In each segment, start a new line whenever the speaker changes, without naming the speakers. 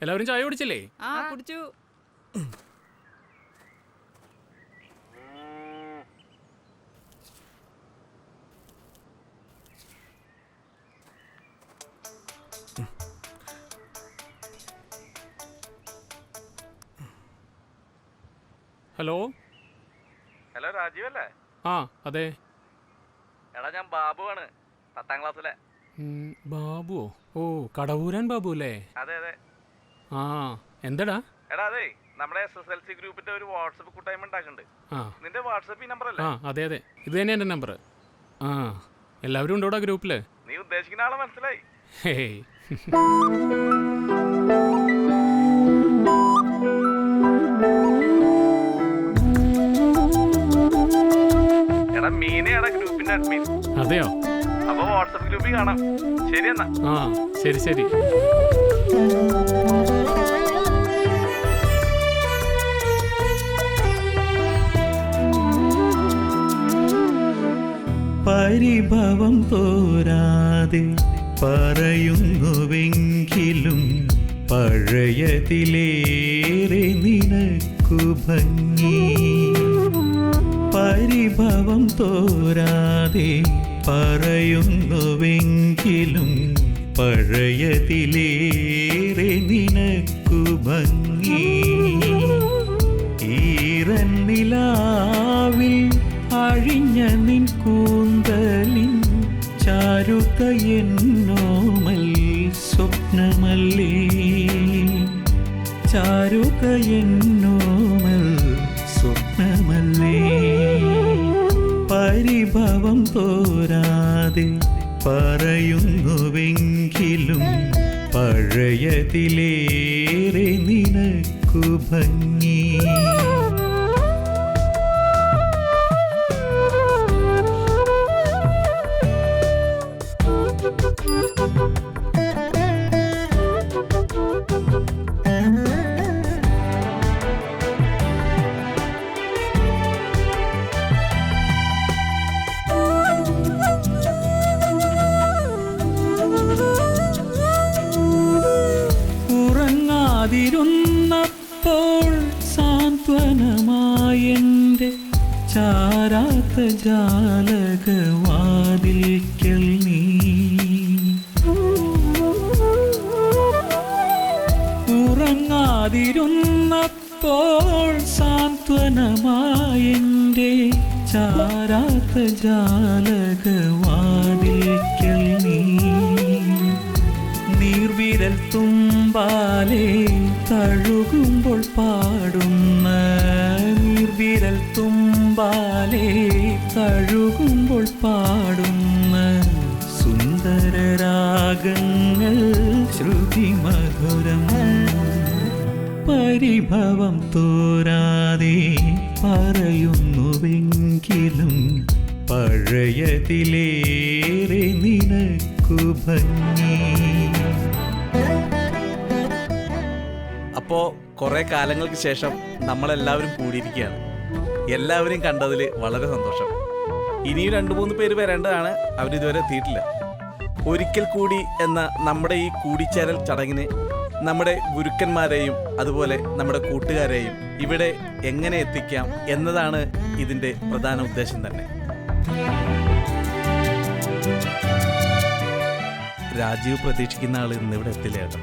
എല്ലാവരും ചായ കുടിച്ചില്ലേ?
ആ കുടിച്ചു.
ഹലോ
ഹലോ രാജീവ് അല്ലേ?
ആ അതെ.
എടാ ഞാൻ ബാബുവാണ്, 10ാം ക്ലാസ്സിലെ.
ബാബുവോ? ഓ കടവൂരാൻ ബാബു അല്ലേ?
അതെ അതെ.
ആ എന്താടാ?
എടാ അതെ, നമ്മുടെ SSLC ഗ്രൂപ്പിന്റെ ഒരു വാട്സപ്പ് കൂട്ടായ്മ ഉണ്ടാക്കുന്നുണ്ട്. നിന്റെ വാട്സപ്പ് ഈ നമ്പർ അല്ലേ?
ആ അതെ അതെ, ഇത് തന്നെ എൻ്റെ നമ്പർ. ആ എല്ലാവരും ഉണ്ടോടാ ഗ്രൂപ്പിൽ?
നീ ഉദ്ദേശിക്കുന്ന ആളെ മനസ്സിലായി.
ഹേയ്
എടാ മീനയാണ് ഗ്രൂപ്പിന്റെ അഡ്മിൻ.
അതെയോ?
അപ്പൊ വാട്സപ്പ് ഗ്രൂപ്പിൽ കാണാം. ശരി എന്നാ.
ആ ശരി ശരി.
പരിഭവം തോരാതെ പറയുന്നുവെങ്കിലും പഴയതിലേറെ നിനക്കു ഭംഗി. പരിഭവം തോരാതെ പറയുന്നുവെങ്കിലും പഴയതിലേറെ നിനക്കു ഭംഗി. ഈറന്നിലാവിൽ അഴിഞ്ഞ നിൻ കൂന്തലിൻ ചാരുത എന്നോമൽ സ്വപ്നമല്ലേ, ചാരുത എന്നോമൽ സ്വപ്നമല്ലേ. പരിഭവം തോരാതെ പറയുന്നുവെങ്കിലും പഴയതിലേറെ നിനക്കു ഭംഗി. ഉറങ്ങാതിരുന്നപ്പോൾ സാന്ത്വനമായെൻ്റെ ചാരാത്ത ജാലകവാതിൽക്കൽ നീ. ഉറങ്ങാതിരുന്നപ്പോൾ സാന്ത്വനമായെൻ്റെ ചാരാത്ത ജാലകവാതിൽക്കൽ നീ. നീർവിരൽ തുമ്പാലെ തഴുകുമ്പോൾ പാടുന്ന, നീർവിരൽ തുമ്പാലെ തഴുകുമ്പോൾ പാടുന്ന സുന്ദരരാഗങ്ങൾ ശ്രുതിമധുരം. പരിഭവം തോരാതെ പറയുന്നുവെങ്കിലും പഴയതിലേറെ നിനക്കു ഭംഗി.
അപ്പോ കുറെ കാലങ്ങൾക്ക് ശേഷം നമ്മളെല്ലാവരും കൂടിയിരിക്കുകയാണ്. എല്ലാവരും കണ്ടതിൽ വളരെ സന്തോഷം. ഇനിയും 2-3 പേര് വരേണ്ടതാണ്, അവരിതുവരെ എത്തിയിട്ടില്ല. ഒരിക്കൽ കൂടി എന്ന നമ്മുടെ ഈ കൂടിച്ചേരൽ ചടങ്ങിന് നമ്മുടെ ഗുരുക്കന്മാരെയും അതുപോലെ നമ്മുടെ കൂട്ടുകാരെയും ഇവിടെ എങ്ങനെ എത്തിക്കാം എന്നതാണ് ഇതിൻ്റെ പ്രധാന ഉദ്ദേശം തന്നെ. രാജീവ് പ്രതീക്ഷിക്കുന്ന ആൾ ഇന്നിവിടെ എത്തില്ല കേട്ടോ.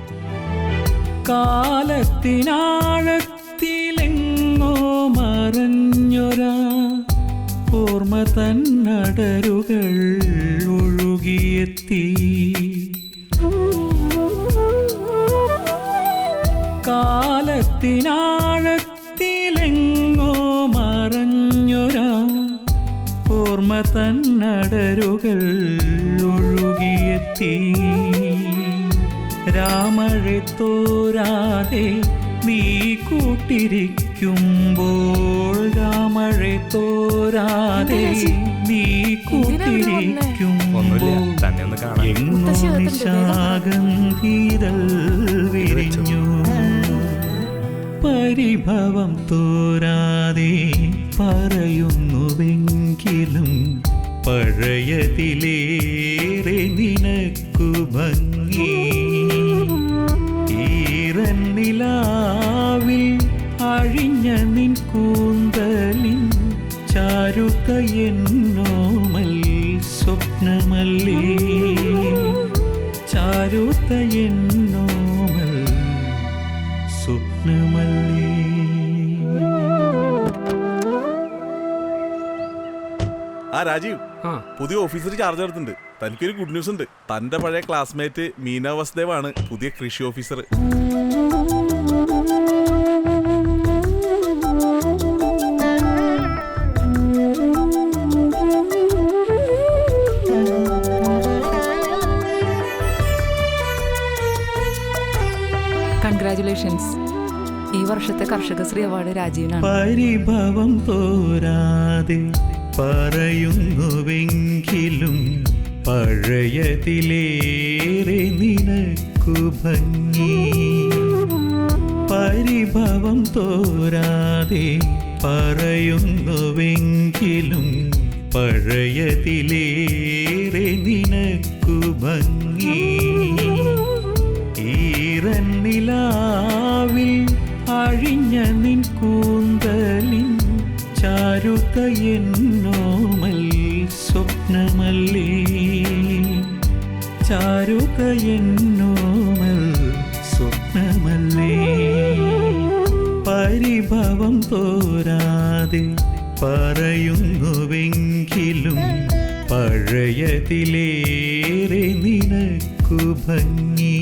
കാലത്തിനാഴത്തിലെങ്ങോ മറഞ്ഞൊരാ ഓർമ്മ തന്നടരുകൾ ഒഴുകിയെത്തി. കാലത്തിനാഴത്തിലെങ്ങോ മറഞ്ഞൊരാ ഓർമ്മ തന്നടരുകൾ ഒഴുകിയെത്തി. രാമഴെ തോരാതെ നീ കൂട്ടിരിക്കുമ്പോൾ, രാമഴെ തോരാതെ നീ കൂട്ടിരിക്കുമ്പോൾ എങ്ങോ നിശാഗന്ധീതൾ വിരിഞ്ഞു. പരിഭവം തോരാതെ പറയുന്നുവെങ്കിലും പഴയതിലേറെ നിനക്കു ഭംഗി. ഈറന്നിലാവിൽ കൂന്തലിൻ ചാരുത എന്നോമൽ സ്വപ്നമല്ലേ ചാരുത എന്നോമൽ സ്വപ്നമല്ലേ.
ആ രാജീവ്,
ആ
പുതിയ ഓഫീസർ ചാർജ് എടുത്തിട്ടുണ്ട്. തനിക്കൊരു ഗുഡ് ന്യൂസ് ഉണ്ട്. തന്റെ പഴയ ക്ലാസ്മേറ്റ് മീന വസുദേവ് ആണ് പുതിയ കൃഷി ഓഫീസർ.
കൺഗ്രാറ്റുലേഷൻസ്. ഈ വർഷത്തെ കർഷകശ്രീ അവാർഡ് രാജീവിനാണ്.
പരിഭവം തോരാതെ പറയുന്നുവെങ്കിലും പഴയതിലേറെ നിനക്കു ഭംഗി. പരിഭവം തോരാതെ പറയുന്നുവെങ്കിലും പഴയതിലേറെ നിനക്കു ഭംഗി. ഈറന്നിലാവിൽ അഴിഞ്ഞ നിൻ കൂന്തലിൻ ചാരുത എന്നോമൽ സ്വപ്നമല്ലേ ചാരുത എന്നോമൽ സ്വപ്നമല്ലേ. പരിഭവം തോരാതെ പറയുന്നുവെങ്കിലും പഴയതിലേറെ നിനക്കു ഭംഗി.